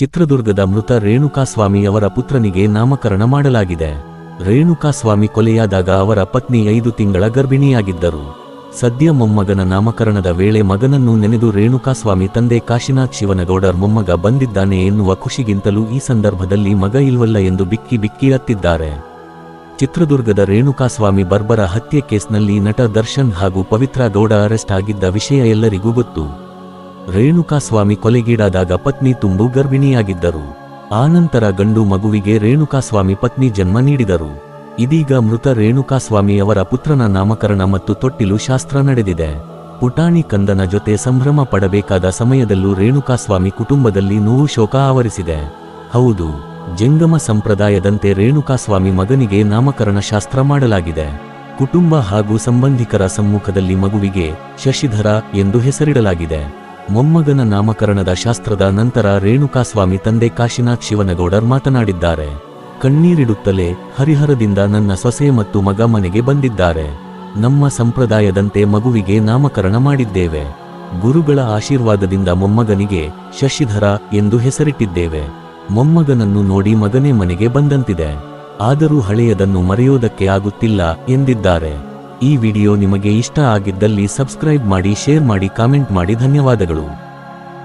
ಚಿತ್ರದುರ್ಗದ ಮೃತ ರೇಣುಕಾಸ್ವಾಮಿ ಅವರ ಪುತ್ರನಿಗೆ ನಾಮಕರಣ ಮಾಡಲಾಗಿದೆ. ರೇಣುಕಾಸ್ವಾಮಿ ಕೊಲೆಯಾದಾಗ ಅವರ ಪತ್ನಿ 5 ತಿಂಗಳ ಗರ್ಭಿಣಿಯಾಗಿದ್ದರು. ಸದ್ಯ ಮೊಮ್ಮಗನ ನಾಮಕರಣದ ವೇಳೆ ಮಗನನ್ನು ನೆನೆದು ರೇಣುಕಾಸ್ವಾಮಿ ತಂದೆ ಕಾಶಿನಾಥ್ ಶಿವನಗೌಡರ್ ಮೊಮ್ಮಗ ಬಂದಿದ್ದಾನೆ ಎನ್ನುವ ಖುಷಿಗಿಂತಲೂ ಈ ಸಂದರ್ಭದಲ್ಲಿ ಮಗ ಇಲ್ವಲ್ಲ ಎಂದು ಬಿಕ್ಕಿ ಬಿಕ್ಕಿ ಅತ್ತಿದ್ದಾರೆ. ಚಿತ್ರದುರ್ಗದ ರೇಣುಕಾಸ್ವಾಮಿ ಬರ್ಬರ ಹತ್ಯೆ ಕೇಸ್ನಲ್ಲಿ ನಟ ದರ್ಶನ್ ಹಾಗೂ ಪವಿತ್ರ ಗೌಡ ಅರೆಸ್ಟ್ ಆಗಿದ್ದ ವಿಷಯ ಎಲ್ಲರಿಗೂ ಗೊತ್ತು. ರೇಣುಕಾಸ್ವಾಮಿ ಕೊಲೆಗೀಡಾದಾಗ ಪತ್ನಿ ತುಂಬು ಗರ್ಭಿಣಿಯಾಗಿದ್ದರು. ಆನಂತರ ಗಂಡು ಮಗುವಿಗೆ ರೇಣುಕಾಸ್ವಾಮಿ ಪತ್ನಿ ಜನ್ಮ ನೀಡಿದರು. ಇದೀಗ ಮೃತ ರೇಣುಕಾಸ್ವಾಮಿ ಅವರ ಪುತ್ರನ ನಾಮಕರಣ ಮತ್ತು ತೊಟ್ಟಿಲು ಶಾಸ್ತ್ರ ನಡೆದಿದೆ. ಪುಟಾಣಿ ಕಂದನ ಜೊತೆ ಸಂಭ್ರಮ ಪಡಬೇಕಾದ ಸಮಯದಲ್ಲೂ ರೇಣುಕಾಸ್ವಾಮಿ ಕುಟುಂಬದಲ್ಲಿ ನೋವು ಶೋಕ ಆವರಿಸಿದೆ. ಹೌದು, ಜಂಗಮ ಸಂಪ್ರದಾಯದಂತೆ ರೇಣುಕಾಸ್ವಾಮಿ ಮಗನಿಗೆ ನಾಮಕರಣ ಶಾಸ್ತ್ರ ಮಾಡಲಾಗಿದೆ. ಕುಟುಂಬ ಹಾಗೂ ಸಂಬಂಧಿಕರ ಸಮ್ಮುಖದಲ್ಲಿ ಮಗುವಿಗೆ ಶಶಿಧರ ಎಂದು ಹೆಸರಿಡಲಾಗಿದೆ. ಮೊಮ್ಮಗನ ನಾಮಕರಣದ ಶಾಸ್ತ್ರದ ನಂತರ ರೇಣುಕಾಸ್ವಾಮಿ ತಂದೆ ಕಾಶಿನಾಥ್ ಶಿವನಗೌಡರ್ ಮಾತನಾಡಿದ್ದಾರೆ. ಕಣ್ಣೀರಿಡುತ್ತಲೇ, ಹರಿಹರದಿಂದ ನನ್ನ ಸೊಸೆ ಮತ್ತು ಮಗ ಮನೆಗೆ ಬಂದಿದ್ದಾರೆ. ನಮ್ಮ ಸಂಪ್ರದಾಯದಂತೆ ಮಗುವಿಗೆ ನಾಮಕರಣ ಮಾಡಿದ್ದೇವೆ. ಗುರುಗಳ ಆಶೀರ್ವಾದದಿಂದ ಮೊಮ್ಮಗನಿಗೆ ಶಶಿಧರ ಎಂದು ಹೆಸರಿಟ್ಟಿದ್ದೇವೆ. ಮೊಮ್ಮಗನನ್ನು ನೋಡಿ ಮಗನೇ ಮನೆಗೆ ಬಂದಂತಿದೆ. ಆದರೂ ಹಳೆಯದನ್ನು ಮರೆಯೋದಕ್ಕೆ ಆಗುತ್ತಿಲ್ಲ ಎಂದಿದ್ದಾರೆ. ಈ ವಿಡಿಯೋ ನಿಮಗೆ ಇಷ್ಟ ಆಗಿದ್ದಲ್ಲಿ ಸಬ್ಸ್ಕ್ರೈಬ್ ಮಾಡಿ, ಶೇರ್ ಮಾಡಿ, ಕಾಮೆಂಟ್ ಮಾಡಿ. ಧನ್ಯವಾದಗಳು.